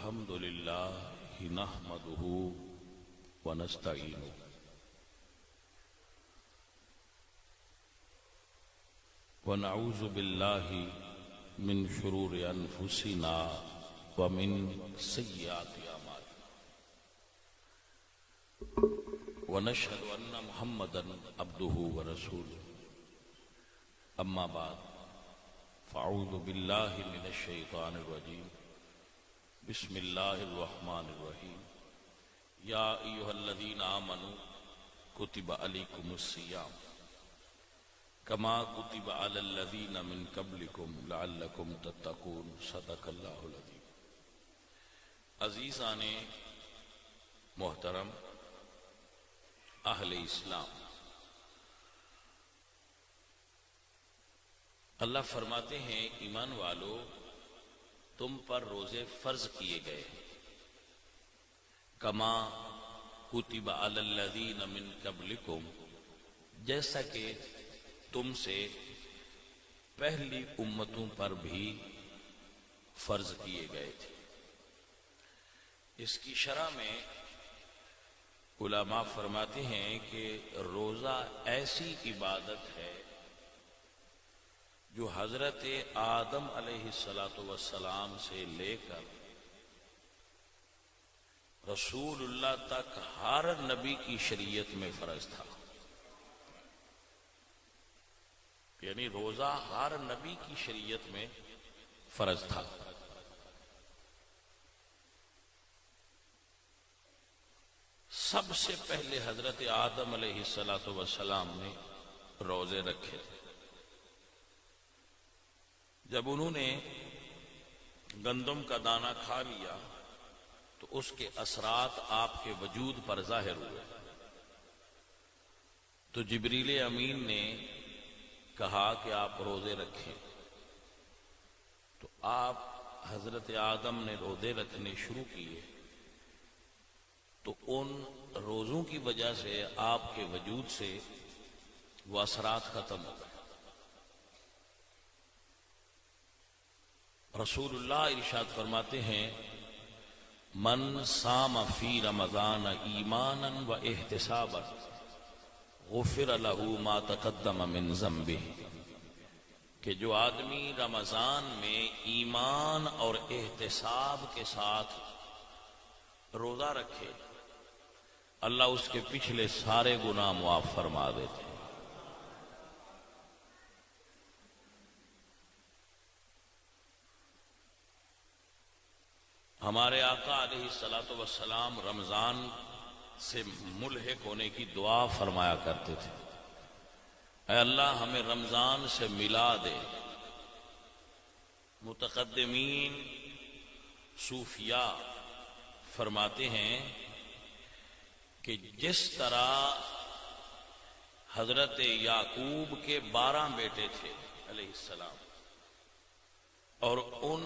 الحمد لله نحمده ونستعينه ونعوذ بالله من شرور أنفسنا ومن سيئات أعمالنا ونشهد أن محمدا عبده ورسوله أما بعد فأعوذ بالله من الشيطان الرجيم بسم الله الرحمن الرحيم يا أيها الذين آمنوا كتب عليكم الصيام كما كتب على الذين من قبلكم لعلكم تتقون صدق الله العظيم. عزیزان محترم اہل اسلام، اللہ فرماتے ہیں ایمان والو تم پر روزے فرض کیے گئے کما کتب علی الذین من قبلکم، جیسا کہ تم سے پہلی امتوں پر بھی فرض کیے گئے تھے. اس کی شرح میں علماء فرماتے ہیں کہ روزہ ایسی عبادت ہے جو حضرت آدم علیہ السلام سے لے کر رسول اللہ تک ہر نبی کی شریعت میں فرض تھا. یعنی روزہ ہر نبی کی شریعت میں فرض تھا. سب سے پہلے حضرت آدم علیہ السلام نے روزے رکھے تھے. جب انہوں نے گندم کا دانہ کھا لیا تو اس کے اثرات آپ کے وجود پر ظاہر ہوئے. تو جبریل امین نے کہا کہ آپ روزے رکھیں. تو آپ حضرت آدم نے روزے رکھنے شروع کیے تو ان روزوں کی وجہ سے آپ کے وجود سے وہ اثرات ختم ہو گئے. رسول اللہ ارشاد فرماتے ہیں من صام فی رمضان ایمانا و احتسابا غفر له ما تقدم من ذنبہ، کہ جو آدمی رمضان میں ایمان اور احتساب کے ساتھ روزہ رکھے اللہ اس کے پچھلے سارے گناہ معاف فرما دیتے ہیں. ہمارے آقا علیہ السلام رمضان سے ملحق ہونے کی دعا فرمایا کرتے تھے، اے اللہ ہمیں رمضان سے ملا دے. متقدمین صوفیاء فرماتے ہیں کہ جس طرح حضرت یعقوب کے 12 بیٹے تھے علیہ السلام، اور ان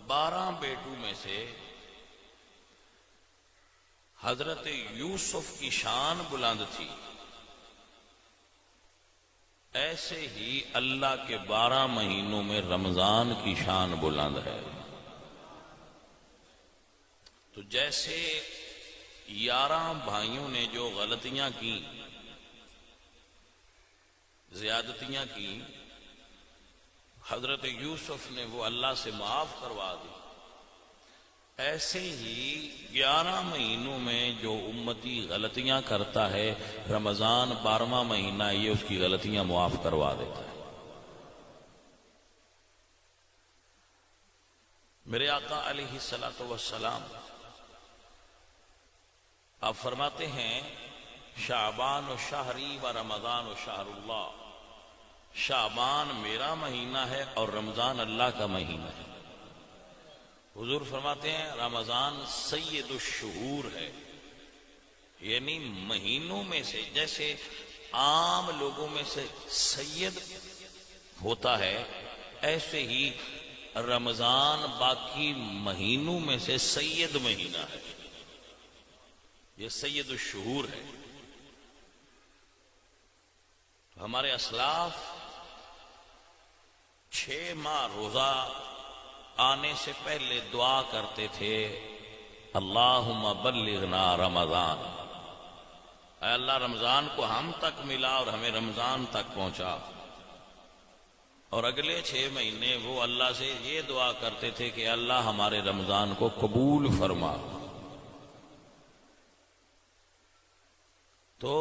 12 بیٹوں میں سے حضرت یوسف کی شان بلند تھی، ایسے ہی اللہ کے 12 مہینوں میں رمضان کی شان بلند ہے. تو جیسے 11 بھائیوں نے جو غلطیاں کی، زیادتیاں کی، حضرت یوسف نے وہ اللہ سے معاف کروا دی، ایسے ہی 11 مہینوں میں جو امتی غلطیاں کرتا ہے رمضان 12واں مہینہ یہ اس کی غلطیاں معاف کروا دیتا ہے. میرے آقا علیہ السلام آپ فرماتے ہیں شعبان و شہری و رمضان و شہر اللہ، شعبان میرا مہینہ ہے اور رمضان اللہ کا مہینہ ہے. حضور فرماتے ہیں رمضان سید الشہور ہے، یعنی مہینوں میں سے جیسے عام لوگوں میں سے سید ہوتا ہے ایسے ہی رمضان باقی مہینوں میں سے سید مہینہ ہے، یہ سید الشہور ہے. ہمارے اسلاف 6 ماہ روزہ آنے سے پہلے دعا کرتے تھے اللہم بلغنا رمضان، اے اللہ رمضان کو ہم تک ملا اور ہمیں رمضان تک پہنچا۔ اور اگلے 6 مہینے وہ اللہ سے یہ دعا کرتے تھے کہ اللہ ہمارے رمضان کو قبول فرما۔ تو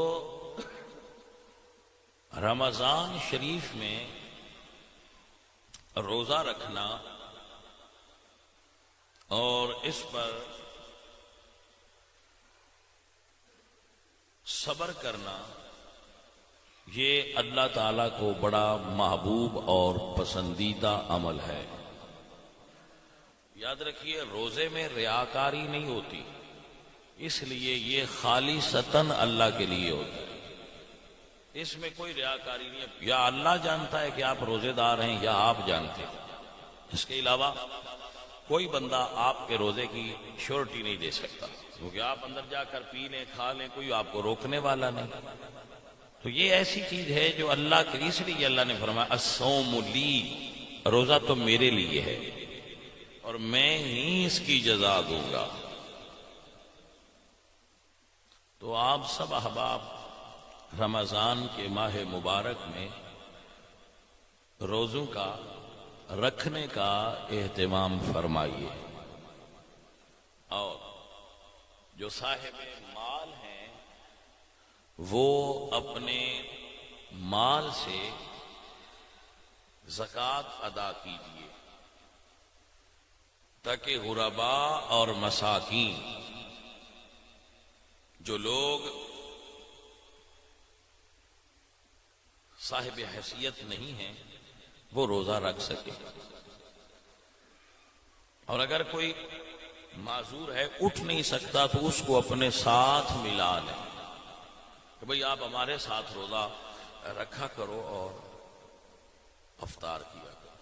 رمضان شریف میں روزہ رکھنا اور اس پر صبر کرنا یہ اللہ تعالیٰ کو بڑا محبوب اور پسندیدہ عمل ہے۔ یاد رکھیے روزے میں ریاکاری نہیں ہوتی، اس لیے یہ خالصتاً اللہ کے لیے ہوتا ہے، اس میں کوئی ریاکاری نہیں ہے۔ یا اللہ جانتا ہے کہ آپ روزے دار ہیں یا آپ جانتے ہیں، اس کے علاوہ کوئی بندہ آپ کے روزے کی شیورٹی نہیں دے سکتا، کیونکہ آپ اندر جا کر پی لیں کھا لیں کوئی آپ کو روکنے والا نہیں۔ تو یہ ایسی چیز ہے جو اللہ کے، اس لیے اللہ نے فرمایا الصوم لی، روزہ تو میرے لیے ہے اور میں ہی اس کی جزا دوں گا۔ تو آپ سب احباب رمضان کے ماہ مبارک میں روزوں کا رکھنے کا اہتمام فرمائیے، اور جو صاحب مال ہیں وہ اپنے مال سے زکوٰۃ ادا کیجیے تاکہ غرباء اور مساکین، جو لوگ صاحب حیثیت نہیں ہیں، وہ روزہ رکھ سکے۔ اور اگر کوئی معذور ہے اٹھ نہیں سکتا تو اس کو اپنے ساتھ ملا لیں کہ بھئی آپ ہمارے ساتھ روزہ رکھا کرو اور افطار کیا کرو۔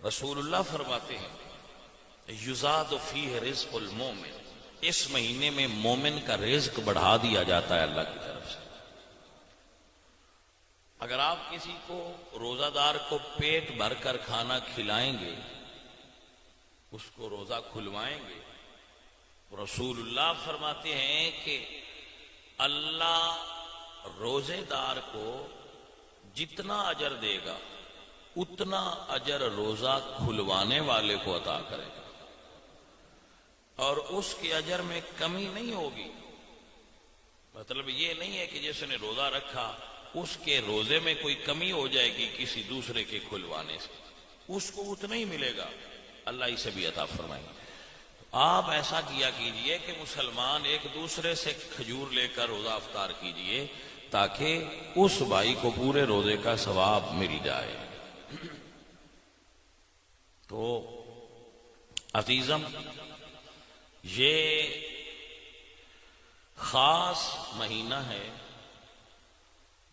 رسول اللہ فرماتے ہیں یزاد فیہ رزق المومن، اس مہینے میں مومن کا رزق بڑھا دیا جاتا ہے اللہ کی طرف سے۔ اگر آپ کسی کو روزہ دار کو پیٹ بھر کر کھانا کھلائیں گے، اس کو روزہ کھلوائیں گے، رسول اللہ فرماتے ہیں کہ اللہ روزے دار کو جتنا اجر دے گا اتنا اجر روزہ کھلوانے والے کو عطا کرے گا، اور اس کے اجر میں کمی نہیں ہوگی۔ مطلب یہ نہیں ہے کہ جس نے روزہ رکھا اس کے روزے میں کوئی کمی ہو جائے گی کسی دوسرے کے کھلوانے سے، اس کو اتنا ہی ملے گا، اللہ اسے بھی عطا فرمائیں گے۔ آپ ایسا کیا کیجئے کہ مسلمان ایک دوسرے سے کھجور لے کر روزہ افطار کیجئے تاکہ اس بھائی کو پورے روزے کا ثواب مل جائے۔ تو عزیزم، یہ خاص مہینہ ہے،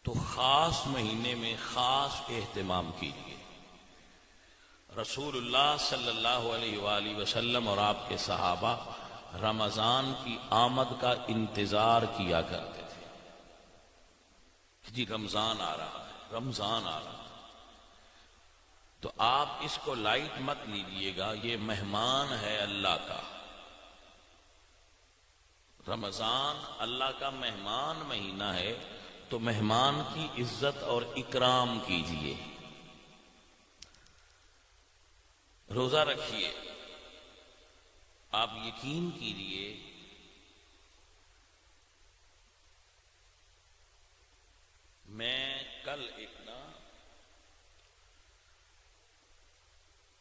تو خاص مہینے میں خاص اہتمام کیجیے۔ رسول اللہ صلی اللہ علیہ وآلہ وسلم اور آپ کے صحابہ رمضان کی آمد کا انتظار کیا کرتے تھے، جی رمضان آ رہا ہے، رمضان آ رہا ہے۔ تو آپ اس کو لائٹ مت لیجیے گا، یہ مہمان ہے اللہ کا۔ رمضان اللہ کا مہمان مہینہ ہے، تو مہمان کی عزت اور اکرام کیجیے۔ روزہ رکھیے، آپ یقین کیجیے میں کل ایک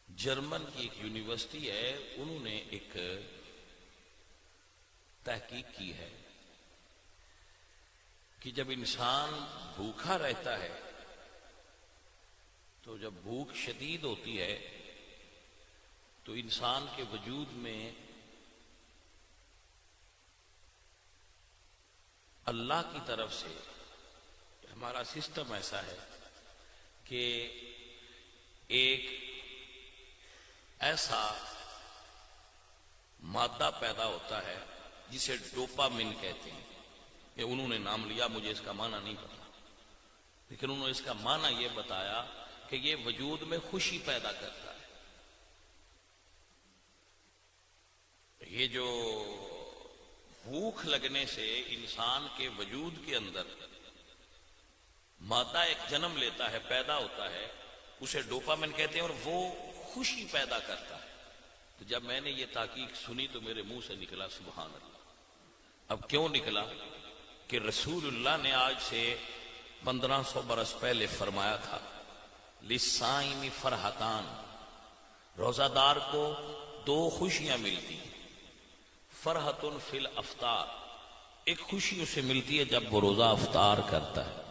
جرمن کی ایک یونیورسٹی ہے، انہوں نے ایک تحقیق کی ہے کہ جب انسان بھوکا رہتا ہے تو جب بھوک شدید ہوتی ہے تو انسان کے وجود میں اللہ کی طرف سے ہمارا سسٹم ایسا ہے کہ ایک ایسا مادہ پیدا ہوتا ہے جسے ڈوپامن کہتے ہیں، کہ انہوں نے نام لیا، مجھے اس کا معنی نہیں پتا، لیکن انہوں نے اس کا معنی یہ بتایا کہ یہ وجود میں خوشی پیدا کرتا ہے۔ یہ جو بھوک لگنے سے انسان کے وجود کے اندر مادہ ایک جنم لیتا ہے، پیدا ہوتا ہے، اسے ڈوپامن کہتے ہیں، اور وہ خوشی پیدا کرتا ہے۔ تو جب میں نے یہ تحقیق سنی تو میرے منہ سے نکلا سبحان اللہ۔ اب کیوں نکلا؟ کہ رسول اللہ نے آج سے 1500 برس پہلے فرمایا تھا، للصائم فرحتان، روزہ دار کو 2 خوشیاں ملتی ہیں۔ فرحت فی الافطار، ایک خوشی اسے ملتی ہے جب وہ روزہ افطار کرتا ہے،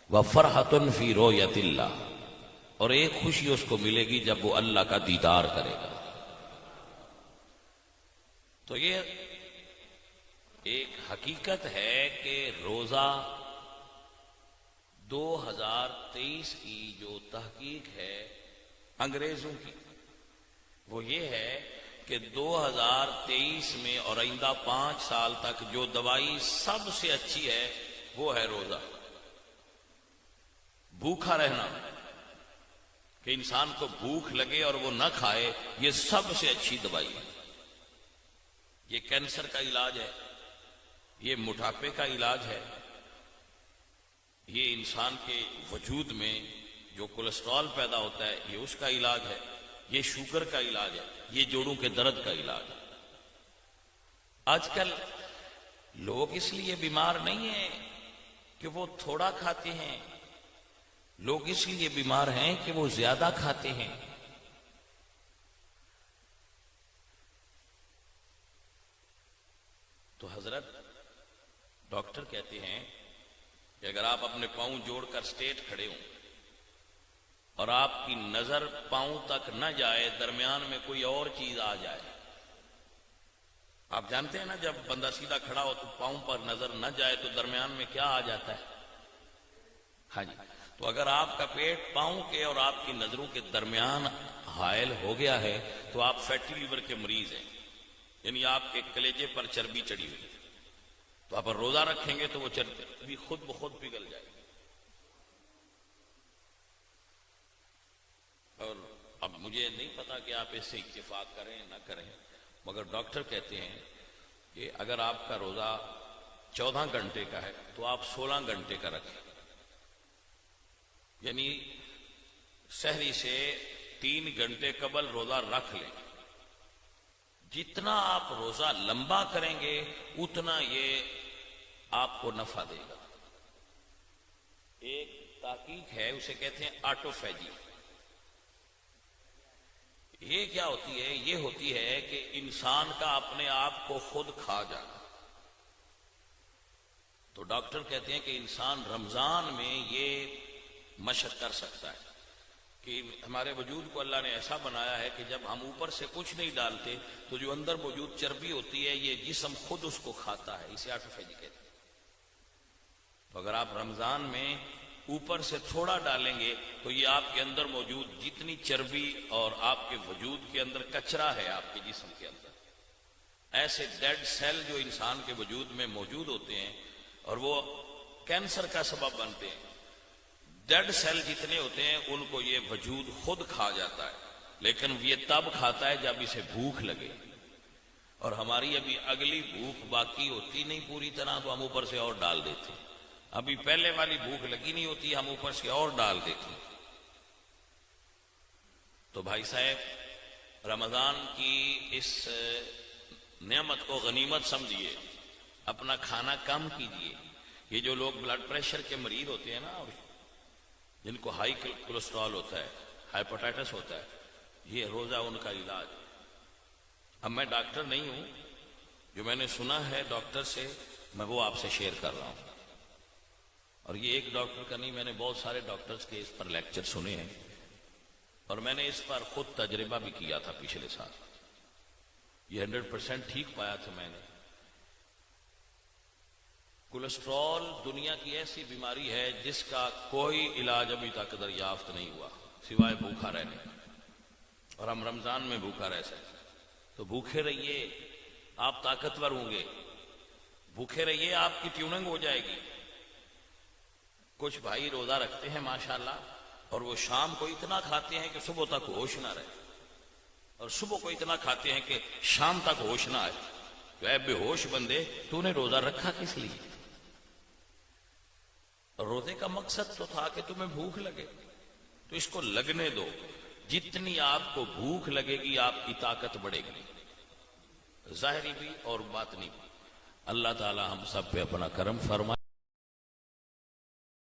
وفرحت فی رؤیت اللہ، اور ایک خوشی اس کو ملے گی جب وہ اللہ کا دیدار کرے گا۔ تو یہ ایک حقیقت ہے کہ روزہ 2023 کی جو تحقیق ہے انگریزوں کی، وہ یہ ہے کہ 2023 میں اور آئندہ 5 سال تک جو دوائی سب سے اچھی ہے وہ ہے روزہ۔ بھوکا رہنا، کہ انسان کو بھوک لگے اور وہ نہ کھائے، یہ سب سے اچھی دوائی ہے۔ یہ کینسر کا علاج ہے، یہ موٹاپے کا علاج ہے، یہ انسان کے وجود میں جو کولیسٹرول پیدا ہوتا ہے یہ اس کا علاج ہے، یہ شوگر کا علاج ہے، یہ جوڑوں کے درد کا علاج ہے۔ آج کل لوگ اس لیے بیمار نہیں ہیں کہ وہ تھوڑا کھاتے ہیں، لوگ اس لیے بیمار ہیں کہ وہ زیادہ کھاتے ہیں۔ تو حضرت ڈاکٹر کہتے ہیں کہ اگر آپ اپنے پاؤں جوڑ کر سٹریٹ کھڑے ہوں اور آپ کی نظر پاؤں تک نہ جائے، درمیان میں کوئی اور چیز آ جائے، آپ جانتے ہیں نا جب بندہ سیدھا کھڑا ہو تو پاؤں پر نظر نہ جائے تو درمیان میں کیا آ جاتا ہے؟ ہاں جی، تو اگر آپ کا پیٹ پاؤں کے اور آپ کی نظروں کے درمیان حائل ہو گیا ہے تو آپ فیٹی لیور کے مریض ہیں، یعنی آپ کے کلیجے پر چربی چڑھی ہوئی ہے۔ تو آپ روزہ رکھیں گے تو وہ چربی خود بخود پگھل جائے گی۔ اور اب مجھے نہیں پتا کہ آپ اس سے اتفاق کریں نہ کریں، مگر ڈاکٹر کہتے ہیں کہ اگر آپ کا روزہ 14 گھنٹے کا ہے تو آپ 16 گھنٹے کا رکھیں، یعنی سحری سے 3 گھنٹے قبل روزہ رکھ لیں۔ جتنا آپ روزہ لمبا کریں گے اتنا یہ آپ کو نفع دے گا۔ ایک تحقیق ہے، اسے کہتے ہیں آٹوفیجی۔ یہ کیا ہوتی ہے؟ یہ ہوتی ہے کہ انسان کا اپنے آپ کو خود کھا جانا۔ تو ڈاکٹر کہتے ہیں کہ انسان رمضان میں یہ مشق کر سکتا ہے کہ ہمارے وجود کو اللہ نے ایسا بنایا ہے کہ جب ہم اوپر سے کچھ نہیں ڈالتے تو جو اندر موجود چربی ہوتی ہے یہ جسم خود اس کو کھاتا ہے، اسے آٹوفیجی کہتے ہیں۔ تو اگر آپ رمضان میں اوپر سے تھوڑا ڈالیں گے تو یہ آپ کے اندر موجود جتنی چربی اور آپ کے وجود کے اندر کچرا ہے آپ کے جسم کے اندر، ایسے ڈیڈ سیل جو انسان کے وجود میں موجود ہوتے ہیں اور وہ کینسر کا سبب بنتے ہیں، ڈیڈ سیل جتنے ہوتے ہیں ان کو یہ وجود خود کھا جاتا ہے، لیکن یہ تب کھاتا ہے جب اسے بھوک لگے، اور ہماری ابھی اگلی بھوک باقی ہوتی نہیں پوری طرح تو ہم اوپر سے اور ڈال دیتے ہیں۔ ابھی پہلے والی بھوک لگی نہیں ہوتی، ہم اوپر سے اور ڈال دیتے ہیں۔ تو بھائی صاحب، رمضان کی اس نعمت کو غنیمت سمجھیے، اپنا کھانا کم کیجیے۔ یہ جو لوگ بلڈ پریشر کے مریض ہوتے ہیں نا، جن کو ہائی کولیسٹرول ہوتا ہے، ہائپوٹائٹس ہوتا ہے، یہ روزہ ان کا علاج۔ اب میں ڈاکٹر نہیں ہوں، جو میں نے سنا ہے ڈاکٹر سے میں وہ آپ سے شیئر کر رہا ہوں، اور یہ ایک ڈاکٹر کا نہیں، میں نے بہت سارے ڈاکٹرز کے اس پر لیکچر سنے ہیں، اور میں نے اس پر خود تجربہ بھی کیا تھا پچھلے سال۔ یہ 100% ٹھیک پایا تھا میں نے۔ کولیسٹرول دنیا کی ایسی بیماری ہے جس کا کوئی علاج ابھی تک دریافت نہیں ہوا سوائے بھوکا رہنے، اور ہم رمضان میں بھوکا رہ سکتے۔ تو بھوکے رہیے، آپ طاقتور ہوں گے، بھوکے رہیے، آپ کی ٹیوننگ ہو جائے گی۔ کچھ بھائی روزہ رکھتے ہیں ماشاءاللہ، اور وہ شام کو اتنا کھاتے ہیں کہ صبح تک ہوش نہ رہے، اور صبح کو اتنا کھاتے ہیں کہ شام تک ہوش نہ آئے. تو اے بے ہوش بندے، تو نے روزہ رکھا کس لیے؟ روزے کا مقصد تو تھا کہ تمہیں بھوک لگے، تو اس کو لگنے دو. جتنی آپ کو بھوک لگے گی آپ کی طاقت بڑھے گی، ظاہری بھی اور باطنی بھی. اللہ تعالی ہم سب پہ اپنا کرم فرمائے.